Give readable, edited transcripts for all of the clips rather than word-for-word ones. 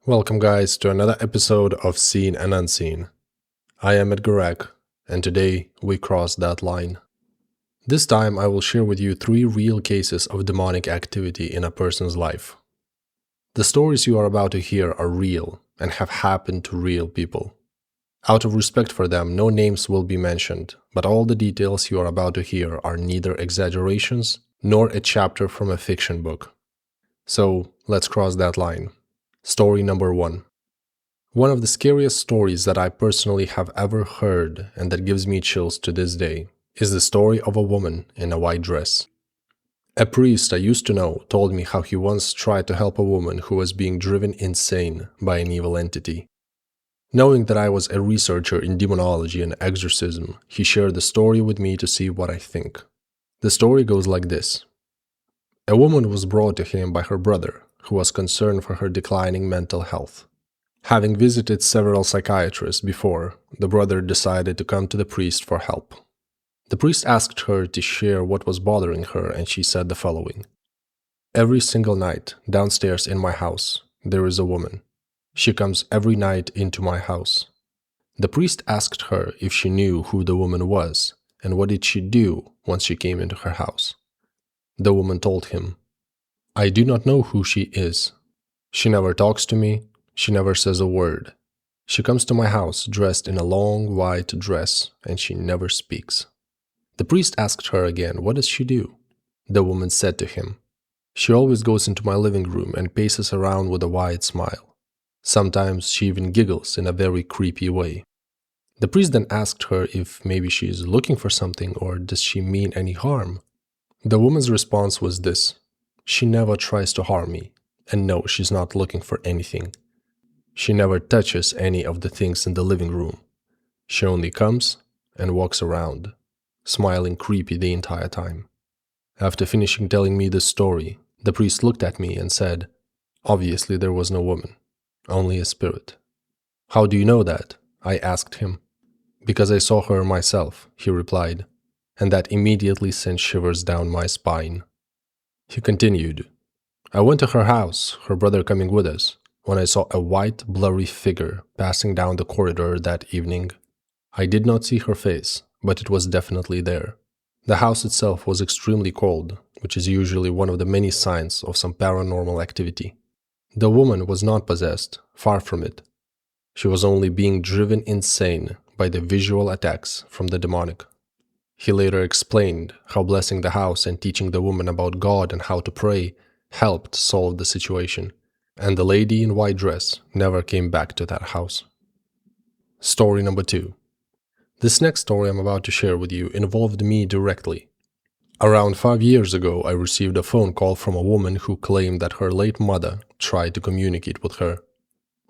Welcome guys to another episode of Seen and Unseen. I am Edgar Eck, and today we cross that line. This time I will share with you 3 real cases of demonic activity in a person's life. The stories you are about to hear are real and have happened to real people. Out of respect for them, no names will be mentioned, but all the details you are about to hear are neither exaggerations nor a chapter from a fiction book. So let's cross that line. Story number 1. One of the scariest stories that I personally have ever heard and that gives me chills to this day is the story of a woman in a white dress. A priest I used to know told me how he once tried to help a woman who was being driven insane by an evil entity. Knowing that I was a researcher in demonology and exorcism, he shared the story with me to see what I think. The story goes like this. A woman was brought to him by her brother, who was concerned for her declining mental health. Having visited several psychiatrists before, the brother decided to come to the priest for help. The priest asked her to share what was bothering her, and she said the following. Every single night, downstairs in my house, there is a woman. She comes every night into my house. The priest asked her if she knew who the woman was, and what did she do once she came into her house. The woman told him, I do not know who she is. She never talks to me. She never says a word. She comes to my house dressed in a long white dress, and she never speaks. The priest asked her again, what does she do? The woman said to him, she always goes into my living room and paces around with a wide smile. Sometimes she even giggles in a very creepy way. The priest then asked her if maybe she is looking for something or does she mean any harm. The woman's response was this, she never tries to harm me, and no, she's not looking for anything. She never touches any of the things in the living room. She only comes and walks around, smiling creepy the entire time. After finishing telling me this story, the priest looked at me and said, obviously there was no woman, only a spirit. How do you know that? I asked him. Because I saw her myself, he replied, and that immediately sent shivers down my spine. He continued, I went to her house, her brother coming with us, when I saw a white, blurry figure passing down the corridor that evening. I did not see her face, but it was definitely there. The house itself was extremely cold, which is usually one of the many signs of some paranormal activity. The woman was not possessed, far from it. She was only being driven insane by the visual attacks from the demonic. He later explained how blessing the house and teaching the woman about God and how to pray helped solve the situation, and the lady in white dress never came back to that house. Story number 2. This next story I'm about to share with you involved me directly. Around 5 years ago, I received a phone call from a woman who claimed that her late mother tried to communicate with her.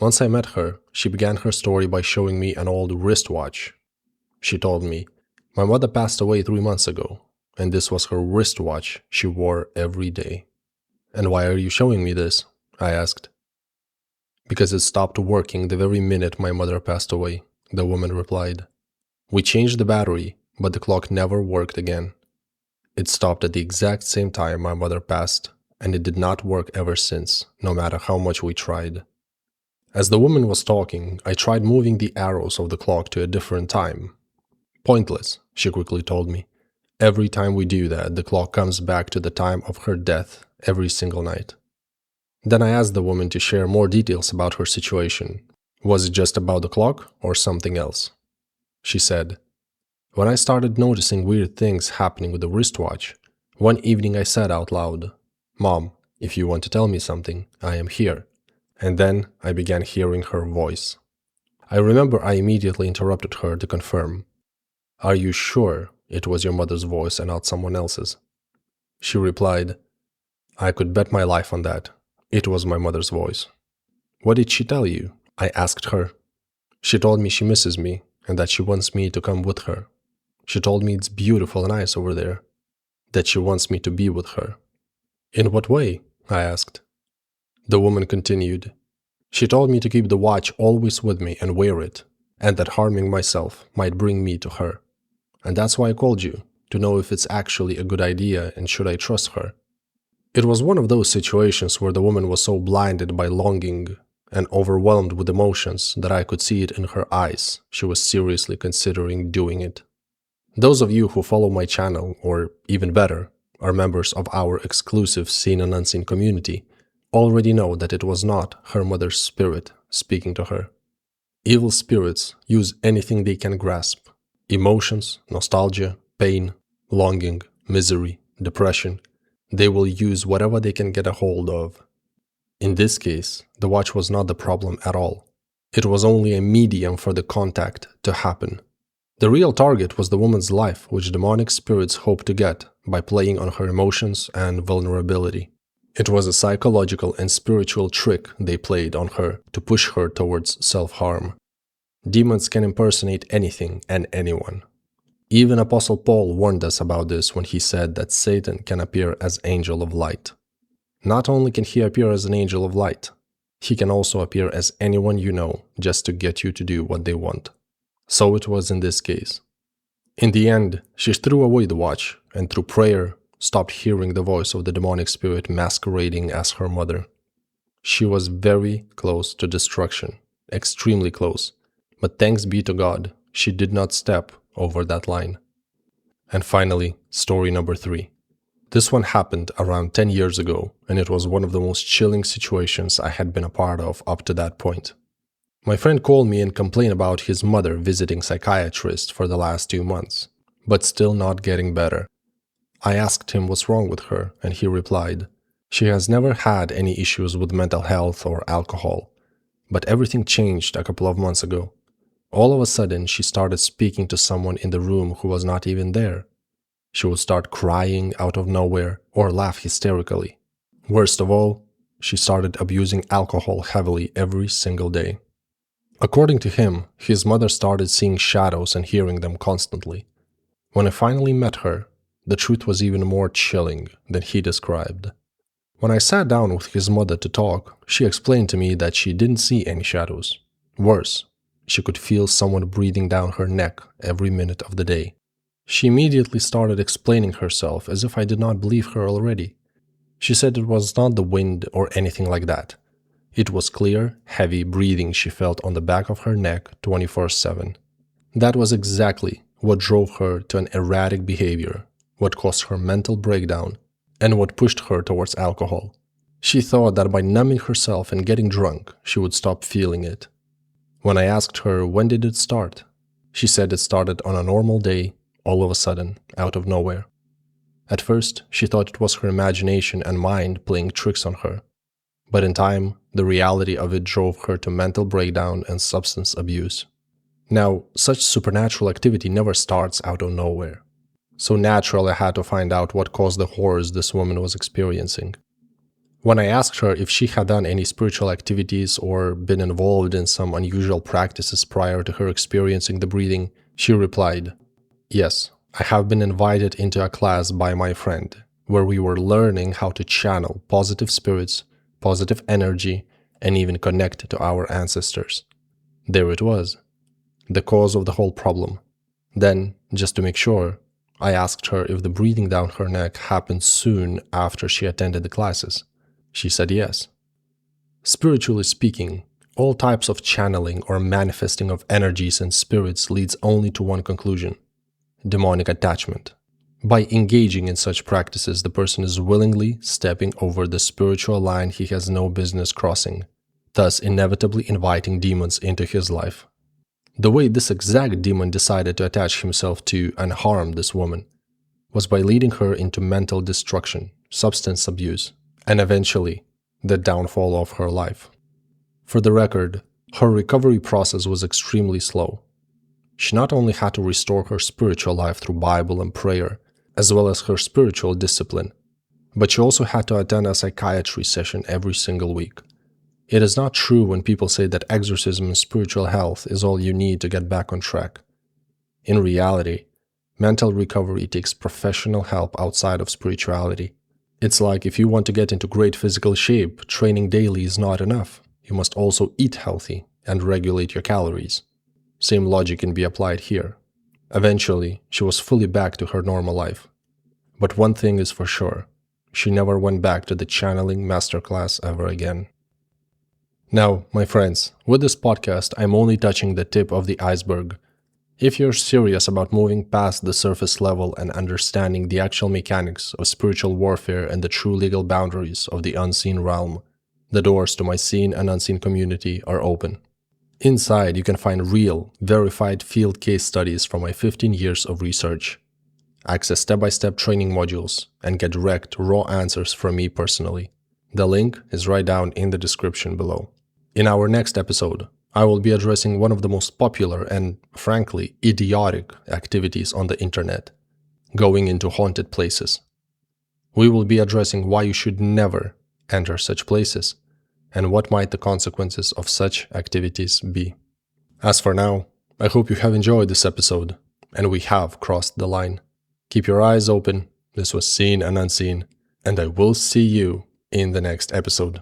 Once I met her, she began her story by showing me an old wristwatch. She told me, my mother passed away 3 months ago, and this was her wristwatch she wore every day. And why are you showing me this? I asked. Because it stopped working the very minute my mother passed away, the woman replied. We changed the battery, but the clock never worked again. It stopped at the exact same time my mother passed, and it did not work ever since, no matter how much we tried. As the woman was talking, I tried moving the arrows of the clock to a different time. Pointless, she quickly told me. Every time we do that, the clock comes back to the time of her death every single night. Then I asked the woman to share more details about her situation. Was it just about the clock or something else? She said, when I started noticing weird things happening with the wristwatch, one evening I said out loud, Mom, if you want to tell me something, I am here. And then I began hearing her voice. I remember I immediately interrupted her to confirm. Are you sure it was your mother's voice and not someone else's? She replied, I could bet my life on that. It was my mother's voice. What did she tell you? I asked her. She told me she misses me and that she wants me to come with her. She told me it's beautiful and nice over there, that she wants me to be with her. In what way? I asked. The woman continued. She told me to keep the watch always with me and wear it, and that harming myself might bring me to her. And that's why I called you, to know if it's actually a good idea and should I trust her. It was one of those situations where the woman was so blinded by longing and overwhelmed with emotions that I could see it in her eyes. She was seriously considering doing it. Those of you who follow my channel, or even better, are members of our exclusive Seen and Unseen community, already know that it was not her mother's spirit speaking to her. Evil spirits use anything they can grasp: emotions, nostalgia, pain, longing, misery, depression. They will use whatever they can get a hold of. In this case, the watch was not the problem at all. It was only a medium for the contact to happen. The real target was the woman's life, which demonic spirits hoped to get by playing on her emotions and vulnerability. It was a psychological and spiritual trick they played on her to push her towards self-harm. Demons can impersonate anything and anyone. Even Apostle Paul warned us about this when he said that Satan can appear as angel of light. Not only can he appear as an angel of light, he can also appear as anyone you know just to get you to do what they want. So it was in this case. In the end, she threw away the watch and through prayer stopped hearing the voice of the demonic spirit masquerading as her mother. She was very close to destruction, extremely close, but thanks be to God, she did not step over that line. And finally, story number 3. This one happened around 10 years ago, and it was one of the most chilling situations I had been a part of up to that point. My friend called me and complained about his mother visiting psychiatrist for the last 2 months, but still not getting better. I asked him what's wrong with her, and he replied, she has never had any issues with mental health or alcohol, but everything changed a couple of months ago. All of a sudden, she started speaking to someone in the room who was not even there. She would start crying out of nowhere or laugh hysterically. Worst of all, she started abusing alcohol heavily every single day. According to him, his mother started seeing shadows and hearing them constantly. When I finally met her, the truth was even more chilling than he described. When I sat down with his mother to talk, she explained to me that she didn't see any shadows. Worse, she could feel someone breathing down her neck every minute of the day. She immediately started explaining herself as if I did not believe her already. She said it was not the wind or anything like that. It was clear, heavy breathing she felt on the back of her neck 24/7. That was exactly what drove her to an erratic behavior, what caused her mental breakdown, and what pushed her towards alcohol. She thought that by numbing herself and getting drunk, she would stop feeling it. When I asked her when did it start, she said it started on a normal day, all of a sudden, out of nowhere. At first, she thought it was her imagination and mind playing tricks on her. But in time, the reality of it drove her to mental breakdown and substance abuse. Now, such supernatural activity never starts out of nowhere. So naturally, I had to find out what caused the horrors this woman was experiencing. When I asked her if she had done any spiritual activities or been involved in some unusual practices prior to her experiencing the breathing, she replied, "Yes, I have been invited into a class by my friend, where we were learning how to channel positive spirits, positive energy, and even connect to our ancestors." There it was, the cause of the whole problem. Then, just to make sure, I asked her if the breathing down her neck happened soon after she attended the classes. She said yes. Spiritually speaking, all types of channeling or manifesting of energies and spirits leads only to one conclusion: demonic attachment. By engaging in such practices, the person is willingly stepping over the spiritual line he has no business crossing, thus inevitably inviting demons into his life. The way this exact demon decided to attach himself to and harm this woman was by leading her into mental destruction, substance abuse, and eventually the downfall of her life. For the record, her recovery process was extremely slow. She not only had to restore her spiritual life through Bible and prayer, as well as her spiritual discipline, but she also had to attend a psychiatry session every single week. It is not true when people say that exorcism and spiritual health is all you need to get back on track. In reality, mental recovery takes professional help outside of spirituality. It's like if you want to get into great physical shape, training daily is not enough. You must also eat healthy and regulate your calories. Same logic can be applied here. Eventually, she was fully back to her normal life. But one thing is for sure, she never went back to the channeling masterclass ever again. Now, my friends, with this podcast, I'm only touching the tip of the iceberg. If you're serious about moving past the surface level and understanding the actual mechanics of spiritual warfare and the true legal boundaries of the unseen realm, the doors to my seen and unseen community are open. Inside, you can find real, verified field case studies from my 15 years of research, access step-by-step training modules, and get direct, raw answers from me personally. The link is right down in the description below. In our next episode, I will be addressing one of the most popular and, frankly, idiotic activities on the internet: going into haunted places. We will be addressing why you should never enter such places, and what might the consequences of such activities be. As for now, I hope you have enjoyed this episode, and we have crossed the line. Keep your eyes open. This was Seen and Unseen, and I will see you in the next episode.